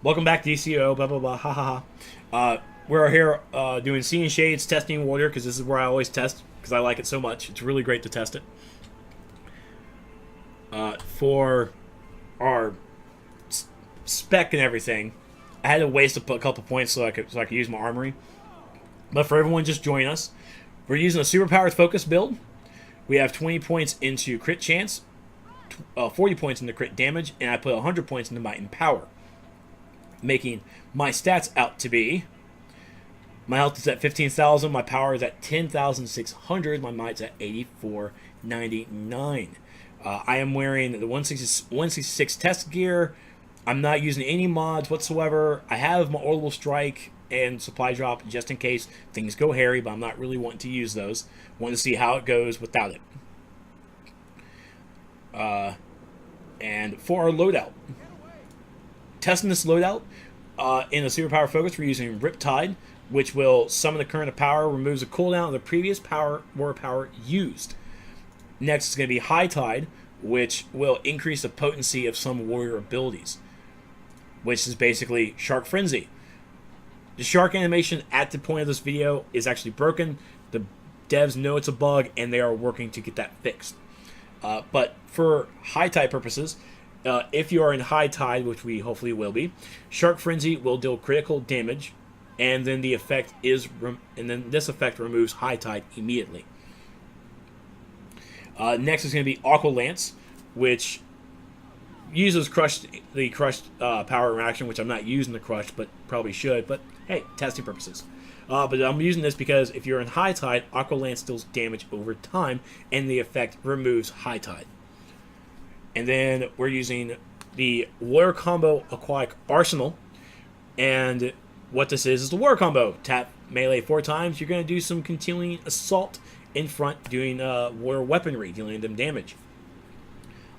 Welcome back to DCUO, blah blah blah, ha ha ha. We're here doing Sea and Shades testing Warrior because this is where I always test because I like it so much. It's really great to test it. For our spec and everything, I had to waste a couple points so I could use my armory. But for everyone just join us, we're using a Superpowered Focus build. We have 20 points into crit chance, 40 points into crit damage, and I put 100 points into might and power, making my stats out to be: my health is at 15,000, my power is at 10,600, my might's at 8499. I am wearing the 166 test gear. I'm not using any mods whatsoever. I have my orbital strike and supply drop just in case things go hairy, but I'm not really wanting to use those. Want to see how it goes without it. And for our loadout, testing this loadout in the Superpowered Focus, we're using Riptide, which will summon the current of power, removes a cooldown of the previous warrior power used. Next is going to be High Tide, which will increase the potency of some warrior abilities, which is basically Shark Frenzy. The shark animation at the point of this video is actually broken. The devs know it's a bug, and they are working to get that fixed. But for High Tide purposes, if you are in High Tide, which we hopefully will be, Shark Frenzy will deal critical damage, and then this effect removes High Tide immediately. Next is going to be Aqua Lance, which uses the crushed power interaction, which I'm not using the crush, but probably should. But hey, testing purposes. But I'm using this because if you're in High Tide, Aqua Lance deals damage over time, and the effect removes High Tide. And then we're using the Warrior Combo Aquatic Arsenal, and what this is the Warrior Combo. Tap melee 4 times, you're going to do some continuing assault in front, doing warrior weaponry, dealing them damage.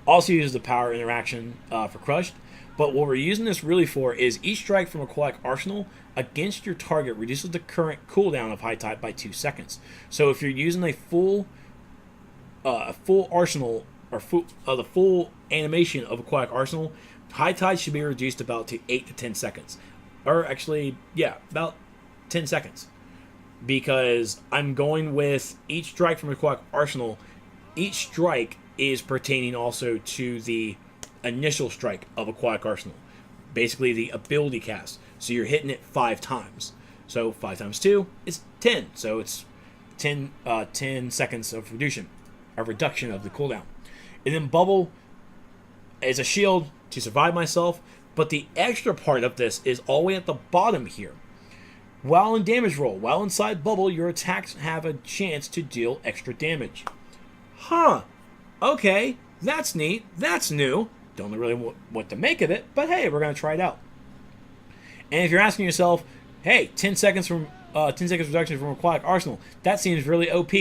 Also uses the power interaction for crushed, but what we're using this really for is each strike from Aquatic Arsenal against your target reduces the current cooldown of High Tide by 2 seconds. So if you're using a full arsenal, or the full animation of Aquatic Arsenal, High Tide should be reduced about to 8 to 10 seconds. Or actually, yeah, about 10 seconds. Because I'm going with each strike from Aquatic Arsenal, each strike is pertaining also to the initial strike of Aquatic Arsenal. Basically the ability cast. So you're hitting it 5 times. So 5 times 2 is 10. So it's 10 seconds of reduction of the cooldown. And then Bubble is a shield to survive myself, but the extra part of this is all the way at the bottom here. While in damage roll, while inside Bubble, your attacks have a chance to deal extra damage. Huh. Okay, that's neat. That's new. Don't know really what to make of it, but hey, we're going to try it out. And if you're asking yourself, hey, 10 seconds reduction from Aquatic Arsenal, that seems really OP.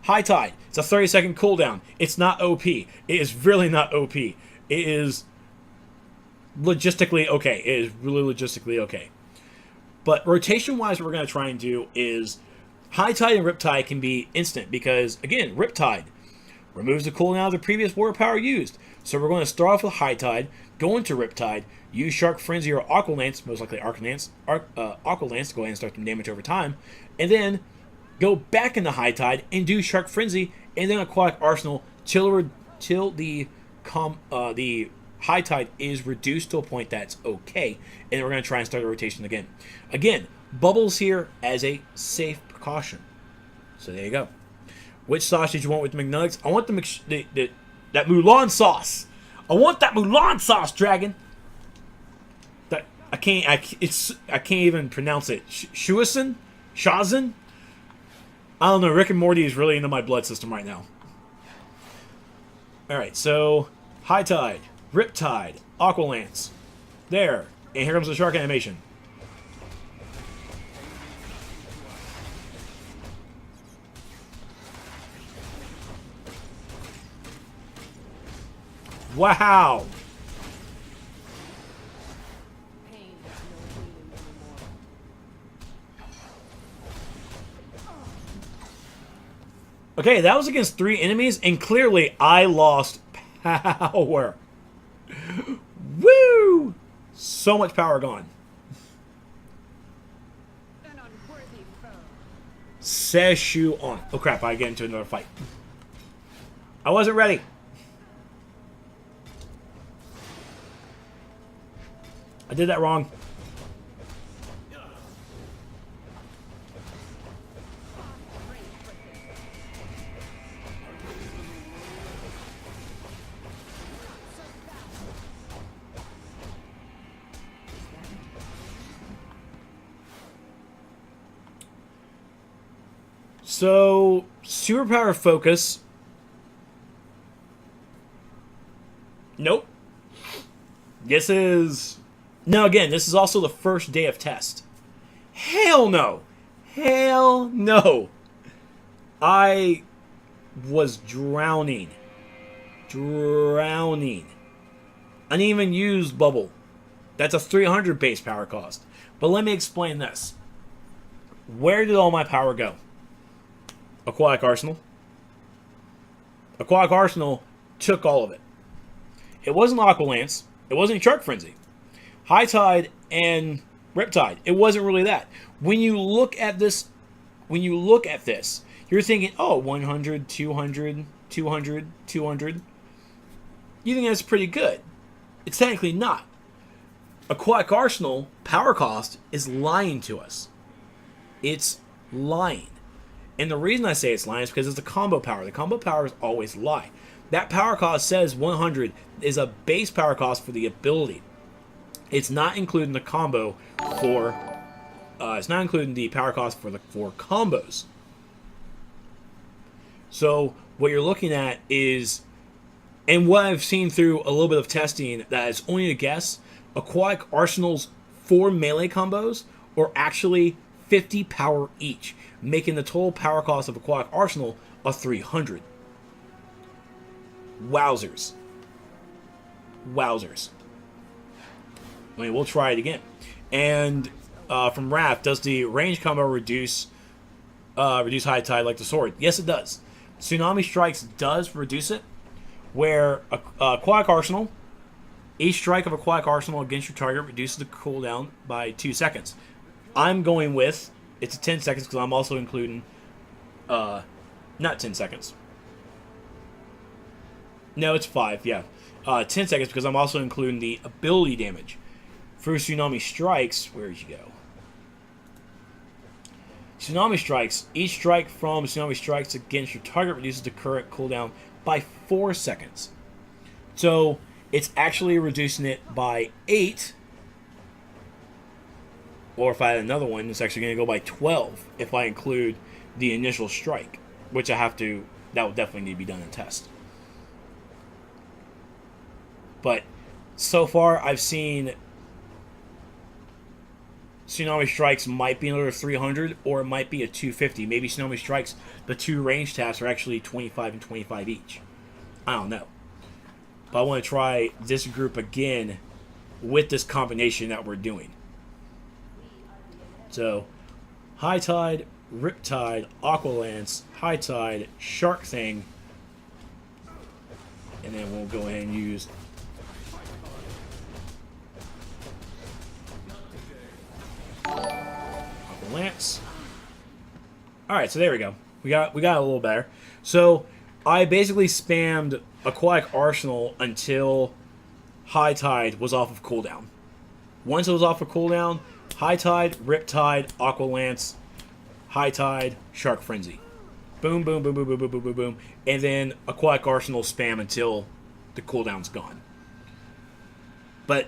High Tide, it's a 30-second cooldown. It's not OP. It is really not OP. It is logistically okay. It is really logistically okay. But rotation-wise, what we're going to try and do is High Tide and Riptide can be instant because, again, Riptide removes the cooldown of the previous warrior power used. So we're going to start off with High Tide, go into Riptide, use Shark Frenzy or Aqua Lance, most likely Aqua Lance, to go ahead and start some damage over time, and then go back into High Tide and do Shark Frenzy, and then Aquatic Arsenal till the High Tide is reduced to a point that's okay, and then we're going to try and start the rotation again. Again, Bubbles here as a safe precaution. So there you go. Which sauce did you want with the McNuggets? I want that Mulan sauce. I want that Mulan sauce, Dragon. That I can't even pronounce it. Shuasen? Shazin? I don't know. Rick and Morty is really into my blood system right now. All right, so High Tide, Riptide, Aqua Lance. There. And here comes the shark animation. Wow. Okay, that was against 3 enemies, and clearly I lost power. Woo! So much power gone. Seshu on. Oh crap, I get into another fight. I wasn't ready. I did that wrong. So, Superpowered Focus. Nope. This is... Now again, this is also the first day of test. Hell no! Hell no! I was drowning. Drowning. I didn't even use Bubble. That's a 300 base power cost. But let me explain this. Where did all my power go? Aquatic Arsenal. Aquatic Arsenal took all of it. It wasn't Aqua Lance. It wasn't Shark Frenzy. High Tide and Riptide. It wasn't really that. When you look at this, you're thinking, oh, 100, 200, 200, 200. You think that's pretty good. It's technically not. Aquatic Arsenal power cost is lying to us. It's lying. And the reason I say it's lying is because it's a combo power. The combo powers always lie. That power cost says 100 is a base power cost for the ability. It's not including the combo for... it's not including the power cost for the 4 combos. So what you're looking at is... And what I've seen through a little bit of testing, that is only a guess, Aquatic Arsenal's 4 melee combos are actually 50 power each, making the total power cost of Aquatic Arsenal a 300. Wowzers. Wowzers. I mean, we'll try it again. And from Raph, does the range combo reduce High Tide like the sword? Yes, it does. Tsunami Strikes does reduce it, where Aquatic Arsenal, each strike of Aquatic Arsenal against your target reduces the cooldown by 2 seconds. I'm going with, it's 10 seconds because I'm also including, not 10 seconds. No, it's 5, yeah. 10 seconds because I'm also including the ability damage. For Tsunami Strikes, where did you go? Tsunami Strikes, each strike from Tsunami Strikes against your target reduces the current cooldown by 4 seconds. So, it's actually reducing it by 8. Or if I had another one, it's actually going to go by 12 if I include the initial strike. Which I have to, that would definitely need to be done in test. But, so far I've seen Tsunami Strikes might be another 300, or it might be a 250. Maybe Tsunami Strikes, the 2 range tasks are actually 25 and 25 each. I don't know. But I want to try this group again with this combination that we're doing. So, High Tide, Riptide, Aqua Lance, High Tide, Shark Thing. And then we'll go ahead and use... Aqua Lance. Alright, so there we go. We got a little better. So, I basically spammed Aquatic Arsenal until High Tide was off of cooldown. Once it was off of cooldown, High Tide, Riptide, Aqua Lance, High Tide, Shark Frenzy. Boom, boom, boom, boom, boom, boom, boom, boom, boom. And then Aquatic Arsenal spam until the cooldown's gone. But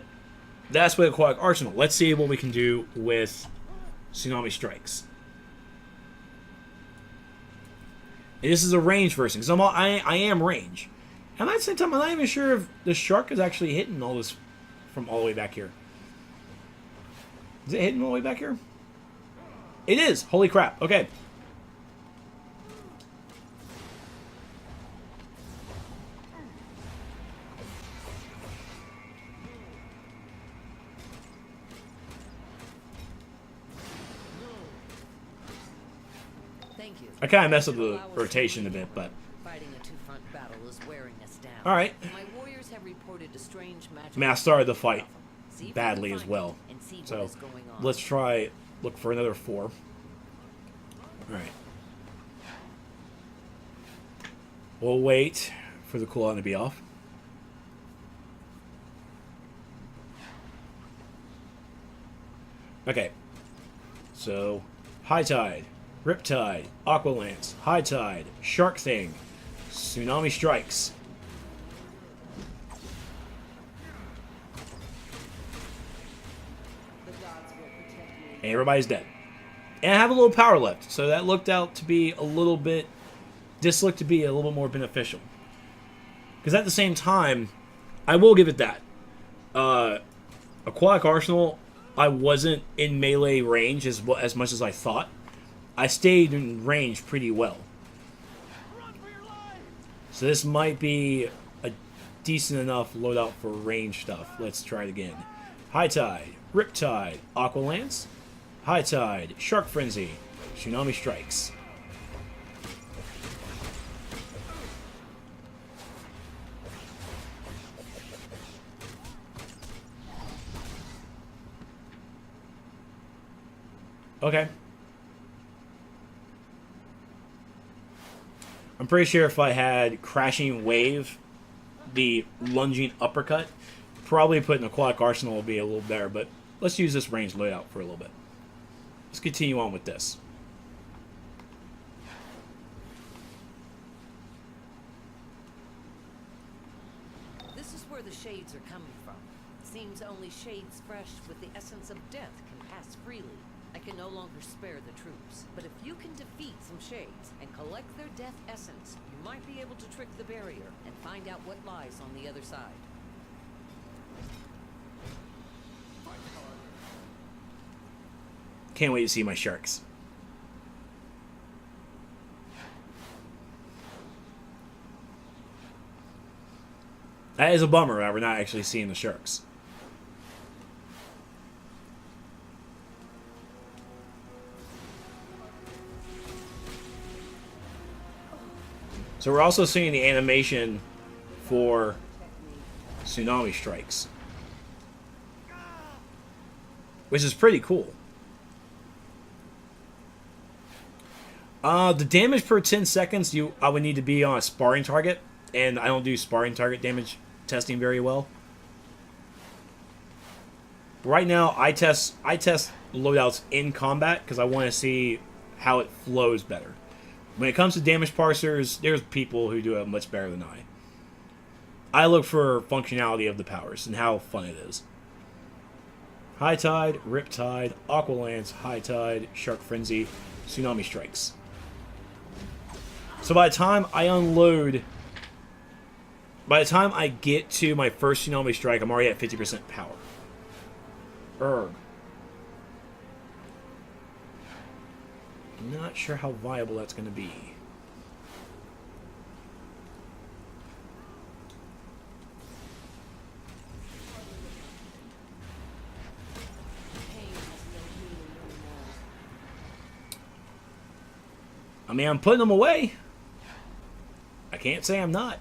that's with Aquatic Arsenal. Let's see what we can do with Tsunami Strikes. And this is a range version, because I am range. And at the same time, I'm not even sure if the shark is actually hitting all this from all the way back here. Is it hitting all the way back here? It is! Holy crap. Okay. Thank you. I kind of messed up the rotation a bit, but... Fighting a two-front battle is wearing us down. Alright. My warriors have reported a strange magic... I mean, I started the fight. See if you can badly as find well. it and see what So is going on. let's try look for another 4. All right. We'll wait for the cooldown to be off. Okay. So, High Tide, Riptide, Aqua Lance, High Tide, Shark Thing, Tsunami Strikes. And everybody's dead. And I have a little power left, so that looked out to be a little bit... This looked to be a little bit more beneficial. Because at the same time, I will give it that. Aquatic Arsenal, I wasn't in melee range as much as I thought. I stayed in range pretty well. So this might be a decent enough loadout for range stuff. Let's try it again. High Tide, Riptide, Aqua Lance, High Tide, Shark Frenzy, Tsunami Strikes. Okay. I'm pretty sure if I had Crashing Wave, the lunging uppercut, probably putting Aquatic Arsenal would be a little better, but let's use this range loadout for a little bit. Let's continue on with this. This is where the shades are coming from. Seems only shades fresh with the essence of death can pass freely. I can no longer spare the troops, but if you can defeat some shades and collect their death essence, you might be able to trick the barrier and find out what lies on the other side. Can't wait to see my sharks. That is a bummer that we're not actually seeing the sharks. So we're also seeing the animation for Tsunami Strikes, which is pretty cool. The damage per 10 seconds, I would need to be on a sparring target, and I don't do sparring target damage testing very well. Right now, I test loadouts in combat because I want to see how it flows better. When it comes to damage parsers, there's people who do it much better than I. I look for functionality of the powers and how fun it is. High Tide, Riptide, Aqua Lance, High Tide, Shark Frenzy, Tsunami Strikes. So by the time I unload... By the time I get to my first Tsunami Strike, I'm already at 50% power. Not sure how viable that's going to be. I mean, I'm putting them away. I can't say I'm not.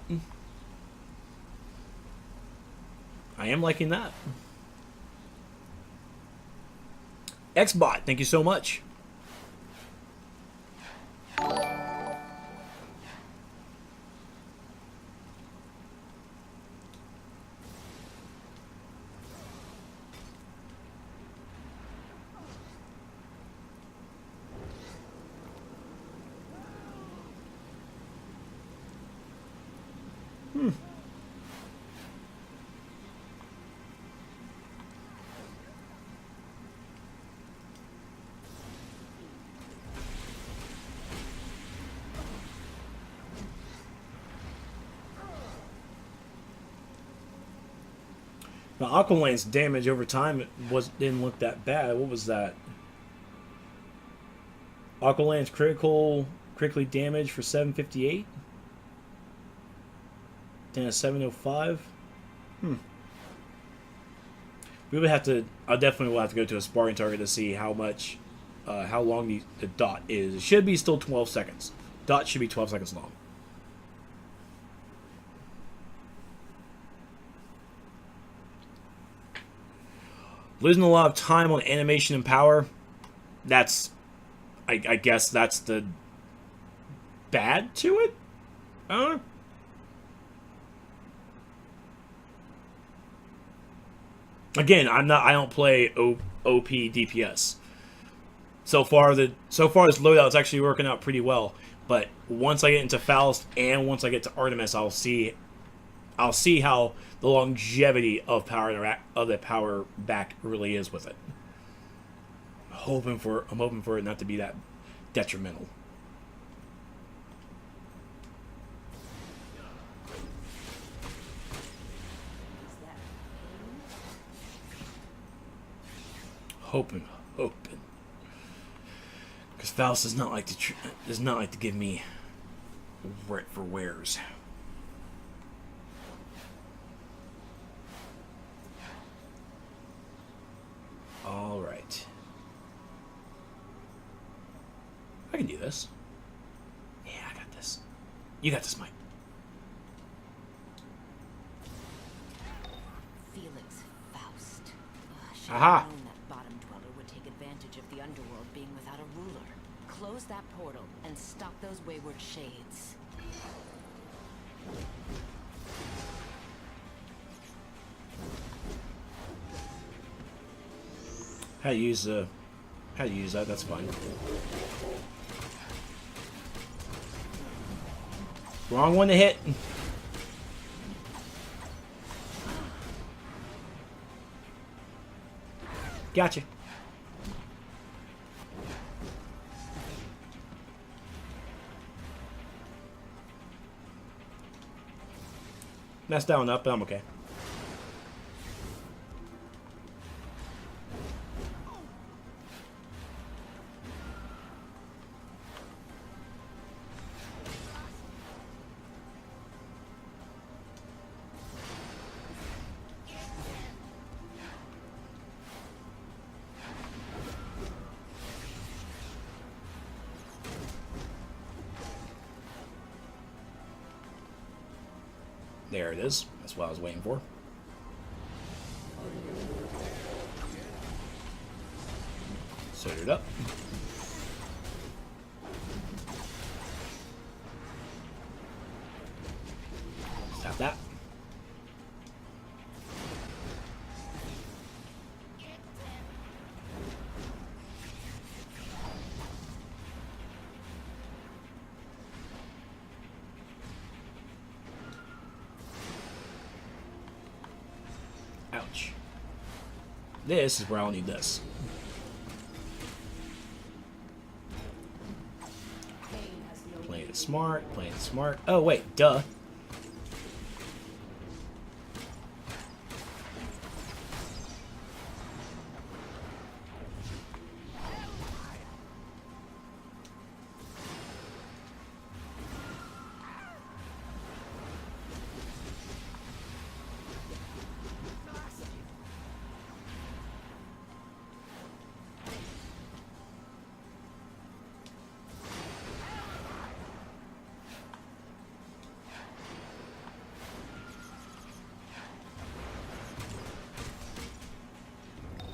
I am liking that. Xbot, thank you so much. Now, Aqua Lance's damage over time didn't look that bad. What was that? Aqua Lance critically damage for 758. Then a 705. We would have to. I definitely will have to go to a sparring target to see how much, how long the dot is. It should be still 12 seconds. Dot should be 12 seconds long. Losing a lot of time on animation and power, that's, I guess that's the bad to it? I don't know. Again, I don't play OP DPS. So far this loadout is actually working out pretty well. But once I get into Faust and once I get to Artemis, I'll see how the longevity of the power back really is with it. I'm hoping for it not to be that detrimental. Hoping. Because Faust does not like to give me for wares. All right. I can do this. Yeah, I got this. You got this, Mike. Felix Faust. Aha. Underworld being without a ruler. Close that portal and stop those wayward shades. How to use that, that's fine. Wrong one to hit. Gotcha. Messed down up, but I'm okay. There it is. That's what I was waiting for. Set it up. Stop that. Ouch. This is where I'll need this. Playing it smart, playing it smart. Oh, wait, duh.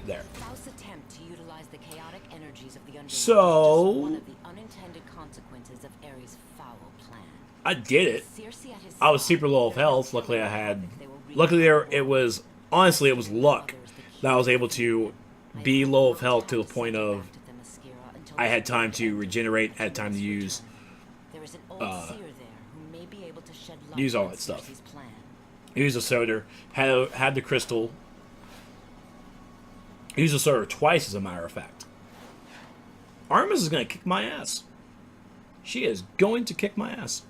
There. Faust's attempt to utilize the chaotic energies of the underworld So is just one of the unintended consequences of Ares' foul plan. I did it. I was super low of health. Luckily, it was luck that I was able to be low of health to the point of I had time to regenerate, had time to use all that stuff. Use a soda, had the crystal. Use a soda twice, as a matter of fact. Artemis is going to kick my ass. She is going to kick my ass.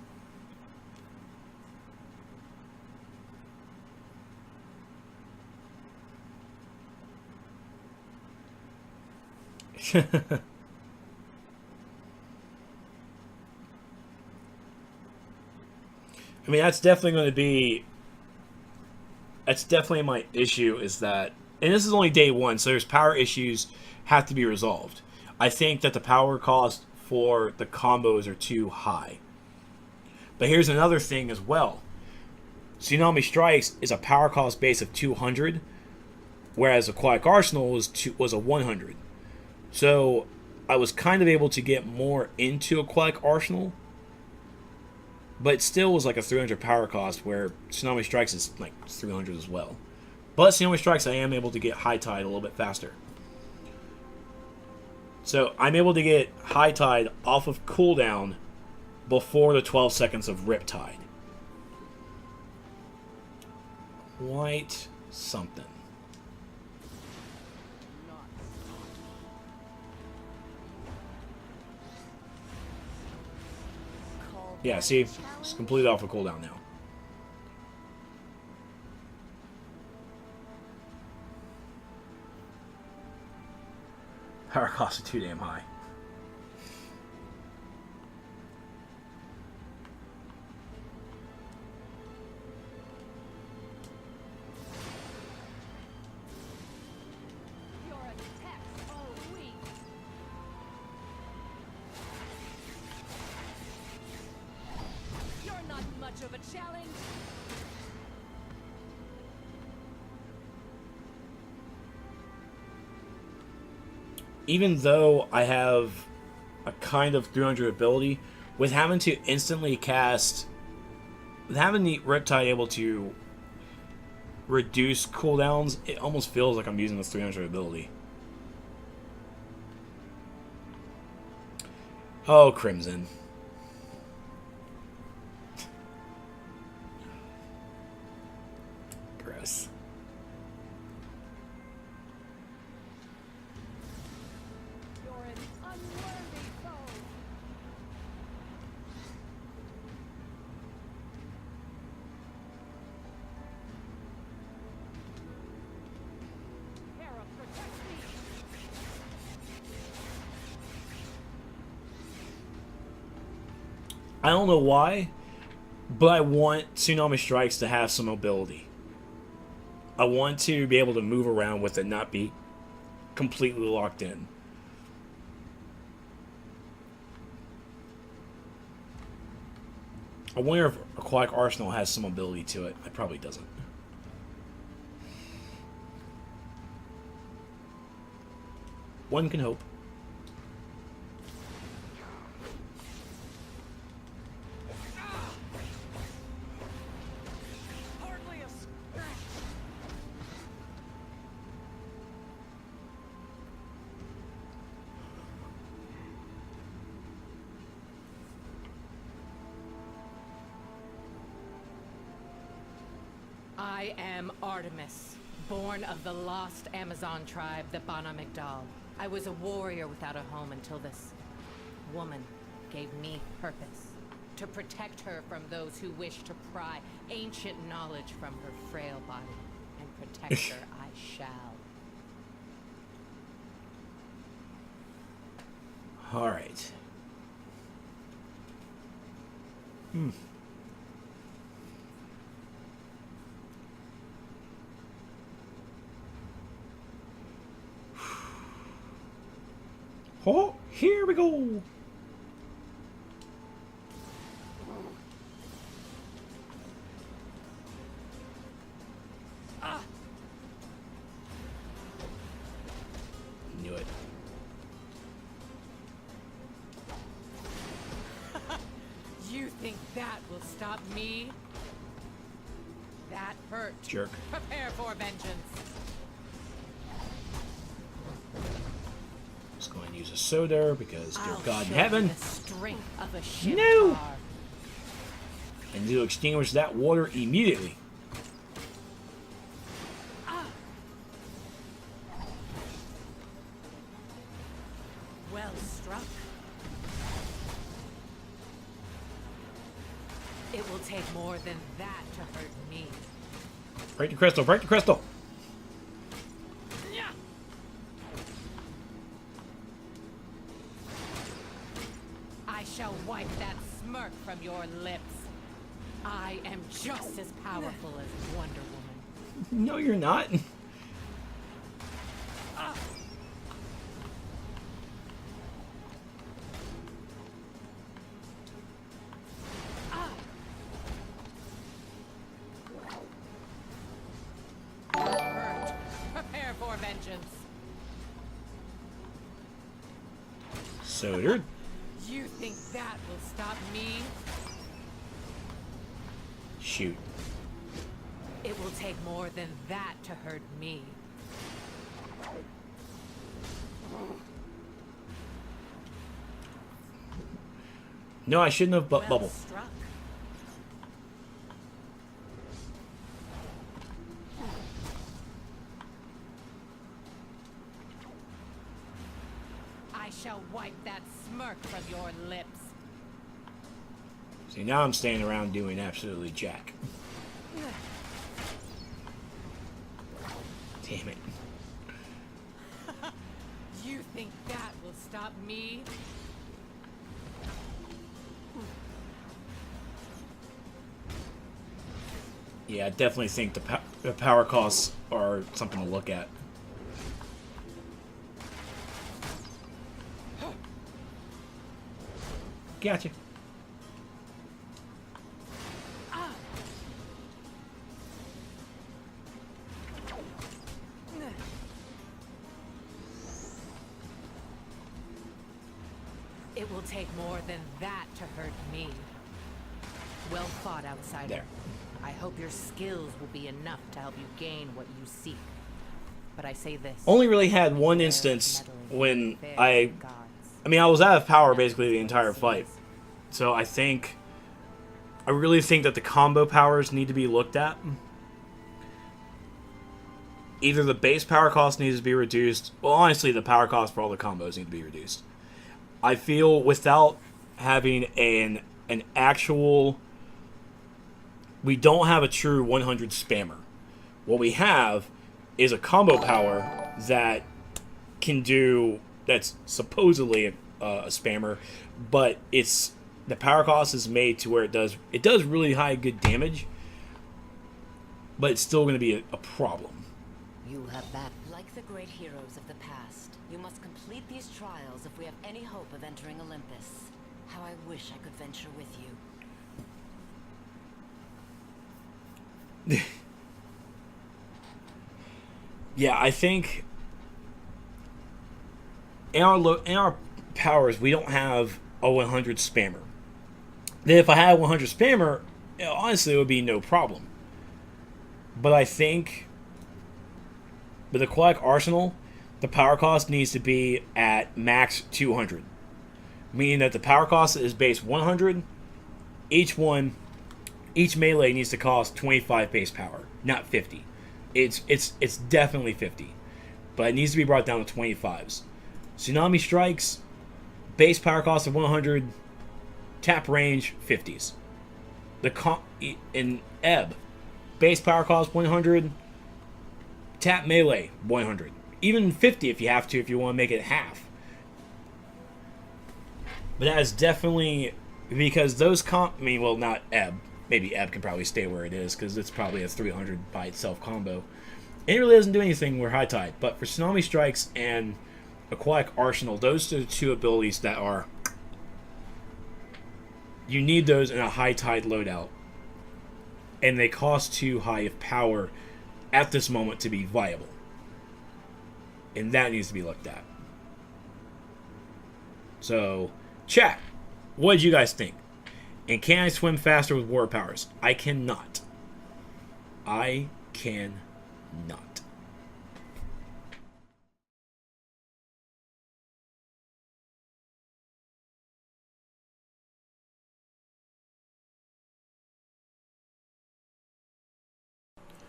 I mean, that's definitely going to be... That's definitely my issue, is that... And this is only day one, so there's power issues have to be resolved. I think that the power cost for the combos are too high. But here's another thing as well. Tsunami Strikes is a power cost base of 200. whereas Aquatic Arsenal was a 100. So I was kind of able to get more into Aquatic Arsenal, but it still was like a 300 power cost, where Tsunami Strikes is like 300 as well. But Tsunami Strikes, I am able to get High Tide a little bit faster. So I'm able to get High Tide off of cooldown before the 12 seconds of Riptide. Quite something. Yeah, see? It's completely off of cooldown now. Power cost is too damn high. Your attacks are weak. You're not much of a challenge. Even though I have a kind of 300 ability, with having to instantly cast, with having the Riptide able to reduce cooldowns, it almost feels like I'm using this 300 ability. Oh, Crimson. Gross. You're an unworthy foe. Hera, protect me. I don't know why, but I want Tsunami Strikes to have some mobility. I want to be able to move around with it, not be completely locked in. I wonder if Aquatic Arsenal has some ability to it. It probably doesn't. One can hope. Hardly a scratch. I am Artemis, born of the lost Amazon tribe, the Bana Migdal. I was a warrior without a home until this woman gave me purpose. To protect her from those who wish to pry ancient knowledge from her frail body. And protect her I shall. Alright. Oh, here we go. Knew it. You think that will stop me? That hurt. Jerk. Prepare for vengeance. Just going to use a soda because, dear I'll God in show heaven, you the strength of a ship No! car. I need to extinguish that water immediately. Well struck. It will take more than that to hurt me. Break the crystal, break the crystal. I shall wipe that smirk from your lips. I am just as powerful as Wonder Woman. No, you're not. Hurt. Prepare So they're... You think that will stop me? Shoot. It will take more than that to hurt me. No, I shouldn't have Well bubble. struck. I shall wipe that smirk from your lips. See, now I'm standing around doing absolutely jack. Damn it. You think that will stop me? Yeah, I definitely think the power costs are something to look at. Gotcha. It will take more than that to hurt me. Well fought, outsider. There. I hope your skills will be enough to help you gain what you seek. But I say this. Only really had one instance when I Gods. mean, I was out of power basically the entire fight. So I really think that the combo powers need to be looked at. Either the base power cost needs to be reduced. Well, honestly, the power cost for all the combos need to be reduced. I feel without having an actual... We don't have a true 100 spammer. What we have is a combo power that can do... That's supposedly a spammer, but it's... The power cost is made to where it does really high good damage, but it's still going to be a problem. You have that. Like the great heroes of the past, you must complete these trials if we have any hope of entering Olympus. How I wish I could venture with you. Yeah, I think in our powers we don't have a 100 spammer. Then if I had a 100 spammer, honestly, it would be no problem. But I think with Aquatic Arsenal, the power cost needs to be at max 200. Meaning that the power cost is base 100. Each melee needs to cost 25 base power, not 50. It's definitely 50. But it needs to be brought down to 25s. Tsunami Strikes, base power cost of 100, tap range 50s. In Ebb, base power cost 100, tap melee 100. Even 50 if you have to, if you want to make it half. But that is definitely because those well, not Ebb. Maybe Ebb can probably stay where it is because it's probably a 300 by itself combo. And it really doesn't do anything where High Tide. But for Tsunami Strikes and Aquatic Arsenal, those are the two abilities that are... You need those in a High Tide loadout. And they cost too high of power at this moment to be viable. And that needs to be looked at. So, chat, what did you guys think? And can I swim faster with water powers? I cannot. I cannot.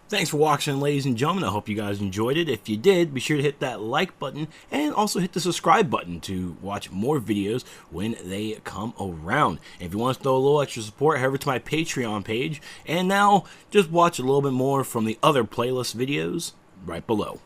Thanks for watching, ladies and gentlemen. I hope you guys enjoyed it. If you did, be sure to hit that like button and also hit the subscribe button to watch more videos when they come around. And if you want to throw a little extra support, head over to my Patreon page. And now, just watch a little bit more from the other playlist videos right below.